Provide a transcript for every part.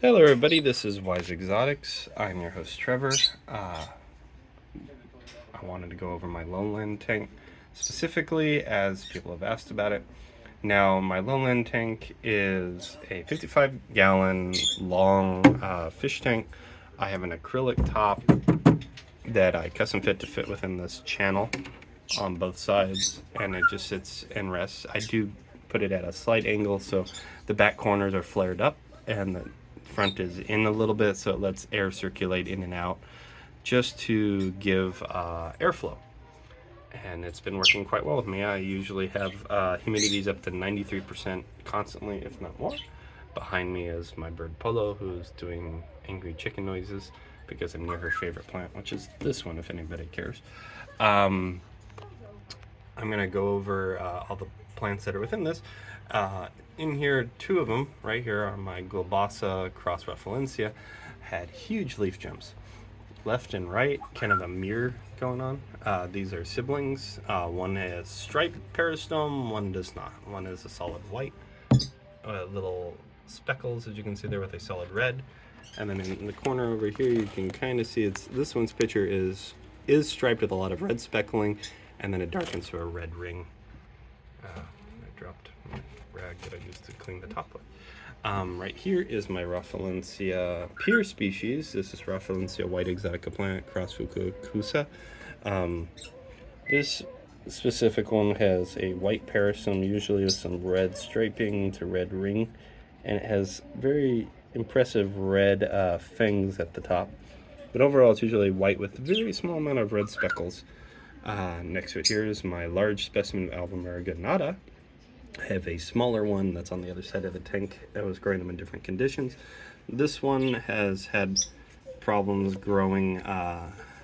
Hello everybody, this is Wise Exotics. I'm your host Trevor. I wanted to go over my Lowland tank specifically as people have asked about it. Now, my Lowland tank is a 55 gallon long fish tank. I have an acrylic top that I custom fit to fit within this channel on both sides, and it just sits and rests. I do put it at a slight angle so the back corners are flared up and the front is in a little bit, so it lets air circulate in and out just to give airflow. And it's been working quite well with me. I usually have humidities up to 93% constantly, if not more. Behind me is my bird Polo, who's doing angry chicken noises because I'm near her favorite plant, which is this one, if anybody cares. I'm going to go over all the plants that are within this. In here, two of them, right here, are my Globasa cross Rafflesia, had huge leaf jumps. Left and right, kind of a mirror going on. These are siblings. One has striped peristome, one does not. One is a solid white, little speckles, as you can see there, with a solid red. And then in the corner over here, you can kind of see this one's picture is striped with a lot of red speckling, and then it darkens to a red ring. I dropped my rag that I used to clean the top with. Right here is my Rafflesia peer species. This is Rafflesia white exotica plant, cross Fukukusa. This specific one has a white peristome, usually with some red striping to red ring, and it has very impressive red fangs at the top. But overall, it's usually white with a very small amount of red speckles. Next to it here is my large specimen of Alba Nata. I have a smaller one that's on the other side of the tank that was growing them in different conditions. This one has had problems growing.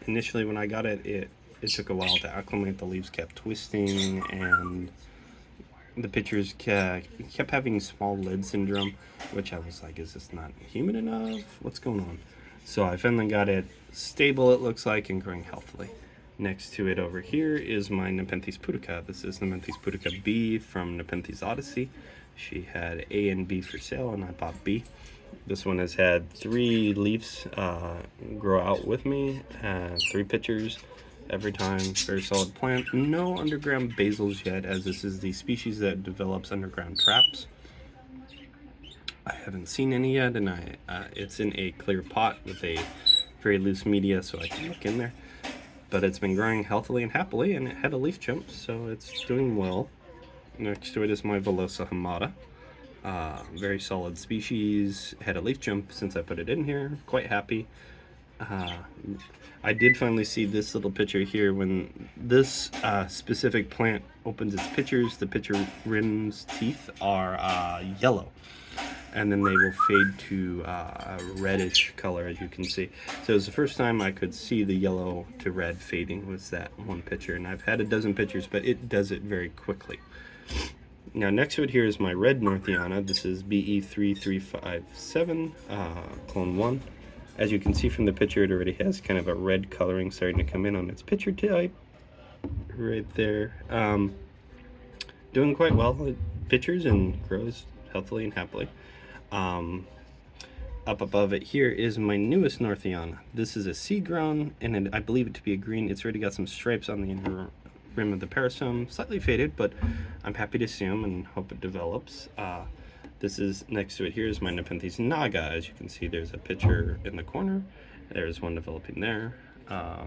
Initially when I got it, it took a while to acclimate. The leaves kept twisting and the pictures kept having small lid syndrome, which I was like, is this not humid enough? What's going on? So I finally got it stable, it looks like, and growing healthily. Next to it over here is my Nepenthes pudica. This is Nepenthes pudica B from Nepenthes Odyssey. She had A and B for sale, and I bought B. This one has had 3 leaves grow out with me, 3 pitchers every time. Very solid plant. No underground basils yet, as this is the species that develops underground traps. I haven't seen any yet, and it's in a clear pot with a very loose media, so I can look in there. But it's been growing healthily and happily, and it had a leaf jump, so it's doing well. Next to it is my Velosa hamada. Very solid species. Had a leaf jump since I put it in here. Quite happy. I did finally see this little picture here. When this specific plant opens its pitchers, the pitcher rim's teeth are yellow, and then they will fade to a reddish color, as you can see. So it was the first time I could see the yellow to red fading was that one picture, and I've had a dozen pictures, but it does it very quickly. Now next to it here is my red Northiana. This is BE3357, clone 1. As you can see from the picture, it already has kind of a red coloring starting to come in on its picture type right there. Doing quite well. It pitchers and grows healthily and happily. Up above it here is my newest Northiana. This is a seed grown, and I believe it to be a green. It's already got some stripes on the inner rim of the peristome, slightly faded, but I'm happy to see them and hope it develops. This is next to it here is my Nepenthes Naga. As you can see, there's a picture in the corner. There's one developing there. I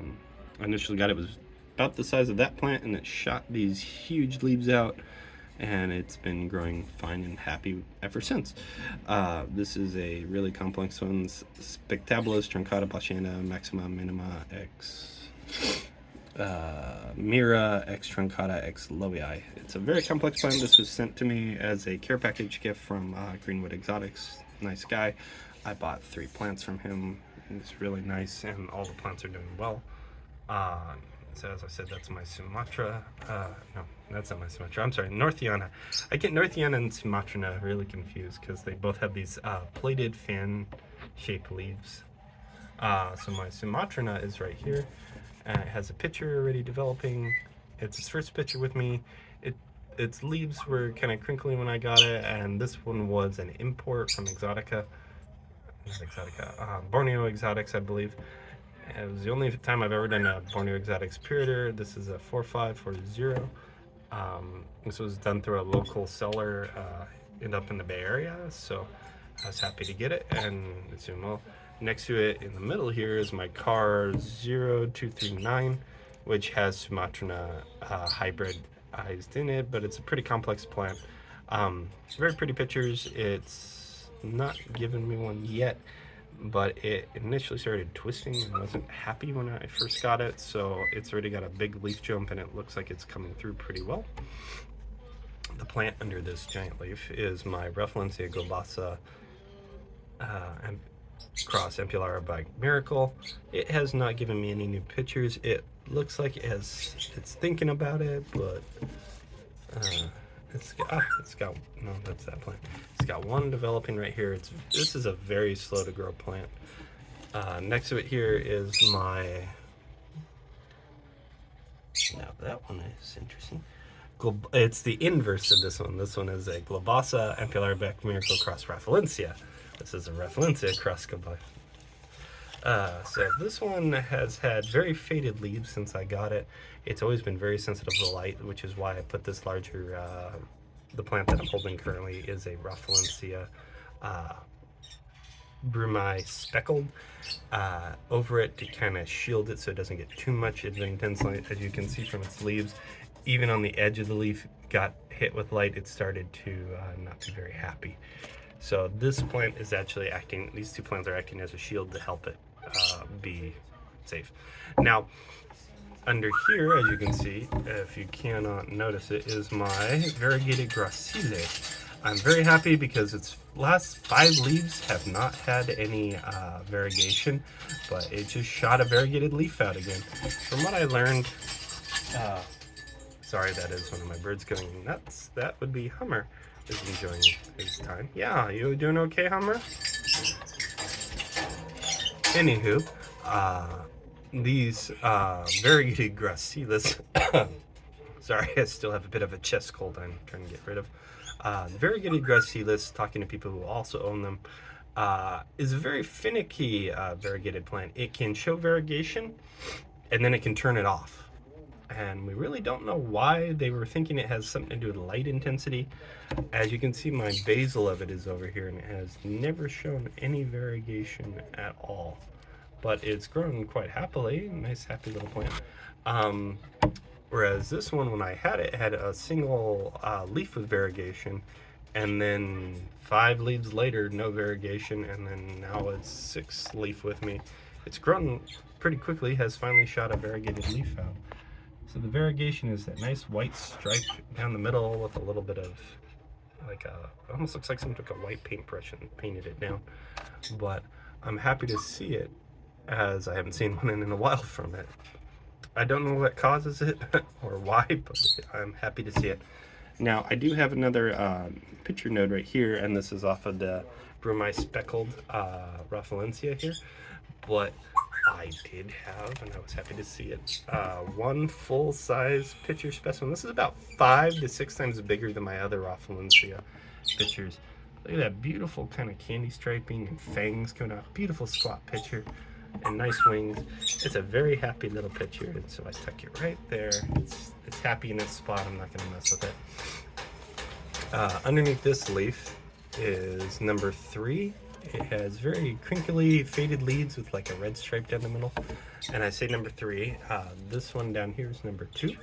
initially got it was about the size of that plant, and it shot these huge leaves out, and it's been growing fine and happy ever since. This is a really complex one, Spectabulas truncata Bachana maxima minima x Mira x truncata x Lowii. It's a very complex plant. This was sent to me as a care package gift from Greenwood Exotics. Nice guy. I bought 3 plants from him. It's really nice, and all the plants are doing well. So as I said, that's my Sumatra. No, that's not my Sumatra. I'm sorry, Northiana. I get Northiana and Sumatrana really confused because they both have these plated fan-shaped leaves. So my Sumatrana is right here. It has a pitcher already developing. It's its first pitcher with me. Its leaves were kind of crinkly when I got it, and this one was an import from Exotica. Borneo Exotics, I believe. It was the only time I've ever done a Borneo Exotics Puritor. This is a 4540. This was done through a local seller up in the Bay Area, so I was happy to get it. And it's doing well. Next to it in the middle here is my car 0239, which has Sumatran hybridized in it, but it's a pretty complex plant. Very pretty pictures. It's not given me one yet, but it initially started twisting and wasn't happy when I first got it, so it's already got a big leaf jump and it looks like it's coming through pretty well. The plant under this giant leaf is my Rafflesia globasa cross Ampullaria by Miracle. It has not given me any new pictures. It looks like it's thinking about it, but it's got no, that's that plant. It's got one developing right here. This is a very slow to grow plant. Next to it here is my, now that one is interesting. It's the inverse of this one. This one is a Globasa Ampullaria by Miracle cross Rafflesia. This is a Rafflesia cross Globasa. So this one has had very faded leaves since I got it. It's always been very sensitive to light, which is why I put this larger, the plant that I'm holding currently is a Rafflesia brumai speckled over it to kind of shield it so it doesn't get too much intense light. As you can see from its leaves, even on the edge of the leaf got hit with light, it started to not be very happy. So this plant is actually acting, these two plants are acting as a shield to help it be safe. Now, under here, as you can see, if you cannot notice it, is my variegated gracile. I'm very happy because its last 5 leaves have not had any variegation, but it just shot a variegated leaf out again. From what I learned, sorry, that is one of my birds going nuts. That would be Hummer is enjoying his time. Yeah, you doing okay, Hummer? Anywho, these variegated graciles, sorry, I still have a bit of a chest cold I'm trying to get rid of. Variegated graciles, talking to people who also own them, is a very finicky variegated plant. It can show variegation and then it can turn it off. And we really don't know why. They were thinking it has something to do with light intensity. As you can see, my basil of it is over here and it has never shown any variegation at all. But it's grown quite happily. Nice, happy little plant. Whereas this one, when I had it, had a single leaf with variegation, and then 5 leaves later, no variegation, and then now it's 6 leaf with me. It's grown pretty quickly, has finally shot a variegated leaf out. So the variegation is that nice white stripe down the middle with a little bit of, like it almost looks like someone took a white paintbrush and painted it down. But I'm happy to see it, as I haven't seen one in a while from it. I don't know what causes it or why, but I'm happy to see it. Now, I do have another picture node right here, and this is off of the brumai speckled Rafflesia here. But I did have, and I was happy to see it, one full-size picture specimen. This is about 5 to 6 times bigger than my other Rafflesia pictures. Look at that beautiful kind of candy striping and fangs coming out. Beautiful squat picture and nice wings. It's a very happy little picture, and so I tuck it right there. It's happy in its spot. I'm not going to mess with it. Underneath this leaf is number 3. It has very crinkly, faded leaves with like a red stripe down the middle. And I say number 3. This one down here is number 2.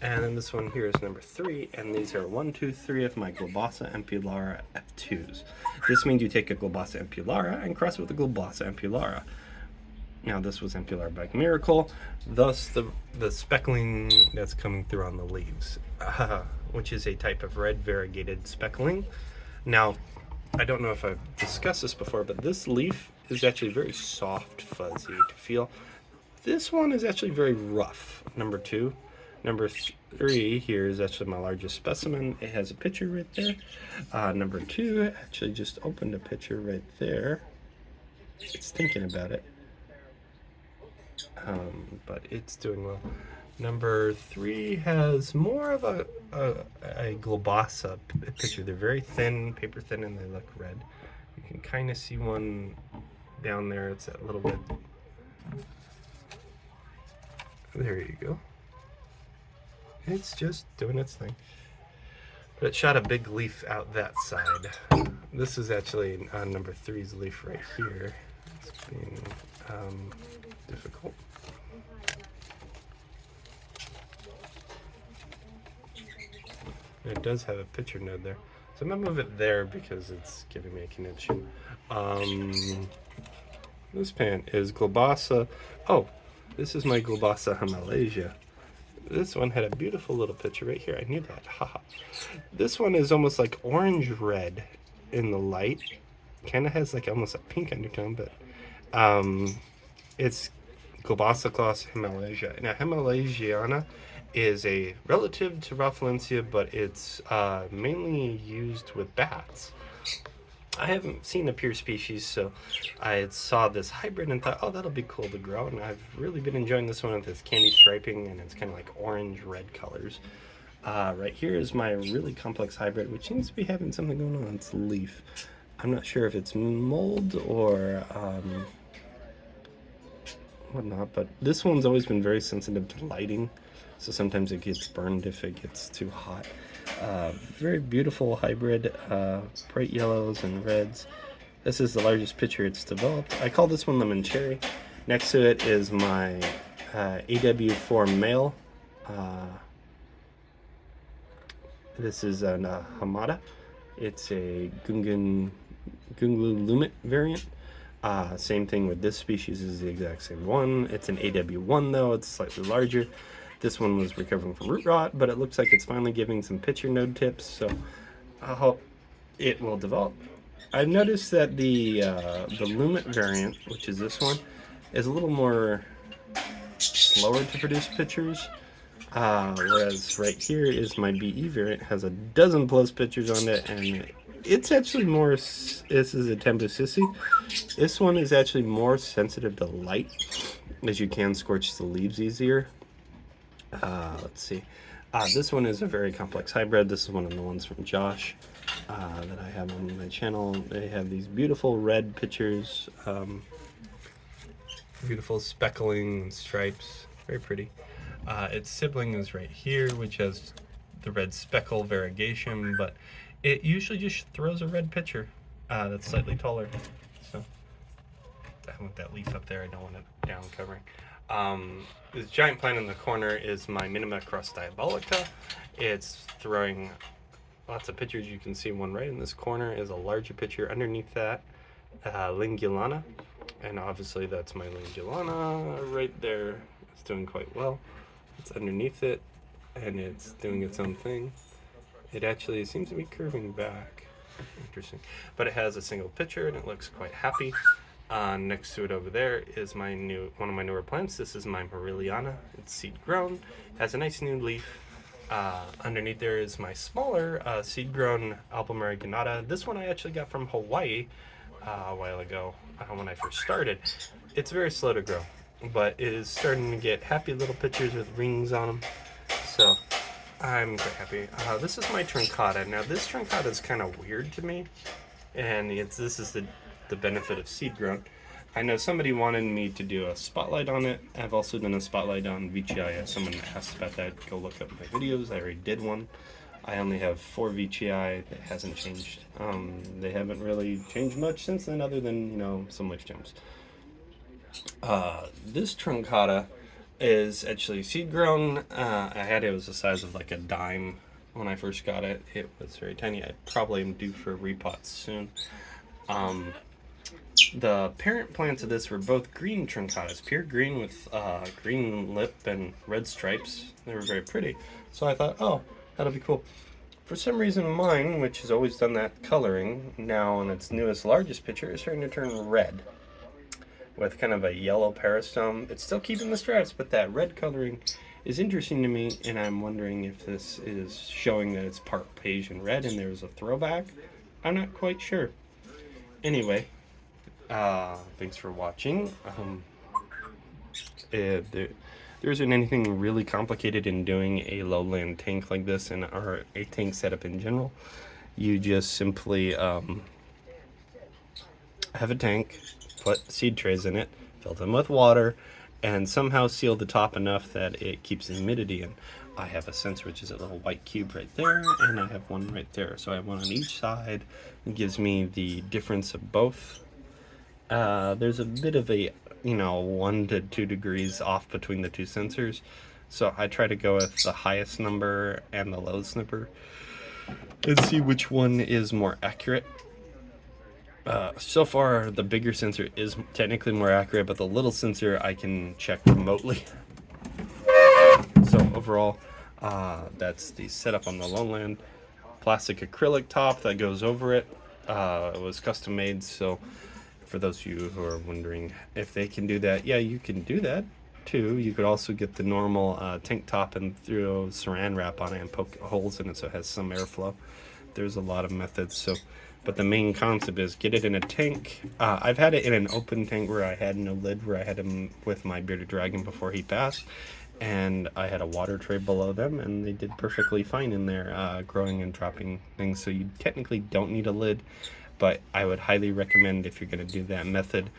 And then this one here is number 3. And these are 1, 2, 3 of my Globasa Ampullaria F2s. This means you take a Globasa Ampullaria and cross it with a Globasa Ampullaria. Now this was Ampullaria by Miracle, thus the speckling that's coming through on the leaves, which is a type of red variegated speckling. Now, I don't know if I've discussed this before, but this leaf is actually very soft, fuzzy to feel. This one is actually very rough, number 2. Number 3 here is actually my largest specimen. It has a picture right there. Number 2 actually just opened a picture right there. It's thinking about it. But it's doing well. Number 3 has more of a Globasa picture. They're very thin, paper thin, and they look red. You can kind of see one down there. It's a little bit. There you go. It's just doing its thing. But it shot a big leaf out that side. This is actually number 3's leaf right here. It's being difficult. It does have a picture node there. So I'm going to move it there because it's giving me a connection. This plant is Globasa. Oh, this is my Globasa Himalaya. This one had a beautiful little picture right here. I knew that. Haha. This one is almost like orange-red in the light. Kind of has like almost a pink undertone, but it's Globasa class Himalaya. Now, Himalayana is a relative to Rafflesia, but it's mainly used with bats. I haven't seen a pure species, so I saw this hybrid and thought, oh, that'll be cool to grow. And I've really been enjoying this one with its candy striping, and it's kind of like orange-red colors. Right here is my really complex hybrid, which seems to be having something going on its leaf. I'm not sure if it's mold or whatnot, but this one's always been very sensitive to lighting, so sometimes it gets burned if it gets too hot. Very beautiful hybrid, bright yellows and reds. This is the largest pitcher it's developed. I call this one Lemon Cherry. Next to it is my AW4 male. This is an Hamada. It's a Gunglu Lumit variant. Same thing with this species, is the exact same one. It's an AW1 though, it's slightly larger. This one was recovering from root rot, but it looks like it's finally giving some pitcher node tips, so I hope it will develop. I've noticed that the Lumit variant, which is this one, is a little more slower to produce pitchers, whereas right here is my BE variant, has a dozen plus pitchers on it, and it's actually more, this is a Tempesissi. This one is actually more sensitive to light, as you can scorch the leaves easier. Let's see. This one is a very complex hybrid. This is one of the ones from Josh that I have on my channel. They have these beautiful red pitchers, beautiful speckling and stripes, very pretty. Its sibling is right here, which has the red speckle variegation, but it usually just throws a red pitcher that's slightly taller. So I want that leaf up there. I don't want it down covering. This giant plant in the corner is my Minimacross diabolica. It's throwing lots of pitchers. You can see one right in this corner is a larger pitcher. Underneath that, Lingulana, and obviously that's my Lingulana right there. It's doing quite well. It's underneath it, and it's doing its own thing. It actually seems to be curving back. Interesting. But it has a single pitcher, and it looks quite happy. Next to it over there is one of my newer plants. This is my Mariliana. It's seed grown, has a nice new leaf. Underneath there is my smaller seed grown Albumarine Ganata. This one I actually got from Hawaii a while ago when I first started. It's very slow to grow, but it is starting to get happy little pitchers with rings on them. So I'm quite happy. This is my Truncata. Now this Truncata is kind of weird to me, and this is the benefit of seed grown. I know somebody wanted me to do a spotlight on it. I've also done a spotlight on VGI. Someone asked about that. Go look up my videos. I already did one. I only have 4 VGI. It hasn't changed. They haven't really changed much since then, other than, you know, some leaf gems. This Truncata is actually seed grown. It was the size of like a dime when I first got it. It was very tiny. I probably am due for a repot soon. The parent plants of this were both green Truncatas, pure green with green lip and red stripes. They were very pretty. So I thought, oh, that'll be cool. For some reason mine, which has always done that coloring, now in its newest, largest picture, is starting to turn red with kind of a yellow peristome. It's still keeping the stripes, but that red coloring is interesting to me, and I'm wondering if this is showing that it's part beige and red and there's a throwback. I'm not quite sure. Anyway, thanks for watching. There isn't anything really complicated in doing a lowland tank like this, or a tank setup in general. You just simply have a tank, put seed trays in it, fill them with water, and somehow seal the top enough that it keeps the humidity in. I have a sensor, which is a little white cube right there, and I have one right there. So I have one on each side. It gives me the difference of both. There's a bit of a, 1 to 2 degrees off between the two sensors. So I try to go with the highest number and the lowest number and see which one is more accurate. So far, the bigger sensor is technically more accurate, but the little sensor I can check remotely. So overall, that's the setup on the Lowland. Plastic acrylic top that goes over it. It was custom made, so for those of you who are wondering if they can do that, yeah, you can do that too. You could also get the normal tank top and throw saran wrap on it and poke holes in it so it has some airflow. There's a lot of methods. But the main concept is get it in a tank. I've had it in an open tank where I had no lid, where I had him with my bearded dragon before he passed, and I had a water tray below them, and they did perfectly fine in there, growing and dropping things. So you technically don't need a lid, but I would highly recommend, if you're going to do that method,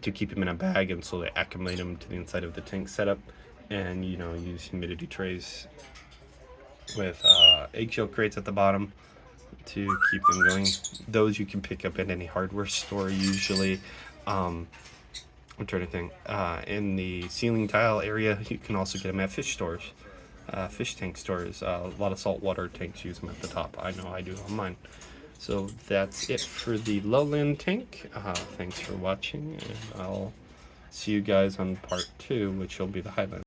to keep them in a bag and slowly acclimate them to the inside of the tank setup, and use humidity trays with eggshell crates at the bottom to keep them going. Those you can pick up at any hardware store usually. I'm trying to think. In the ceiling tile area, you can also get them at fish stores, fish tank stores. A lot of saltwater tanks use them at the top. I know I do on mine. So that's it for the Lowland tank. Thanks for watching, and I'll see you guys on part 2, which will be the Highland.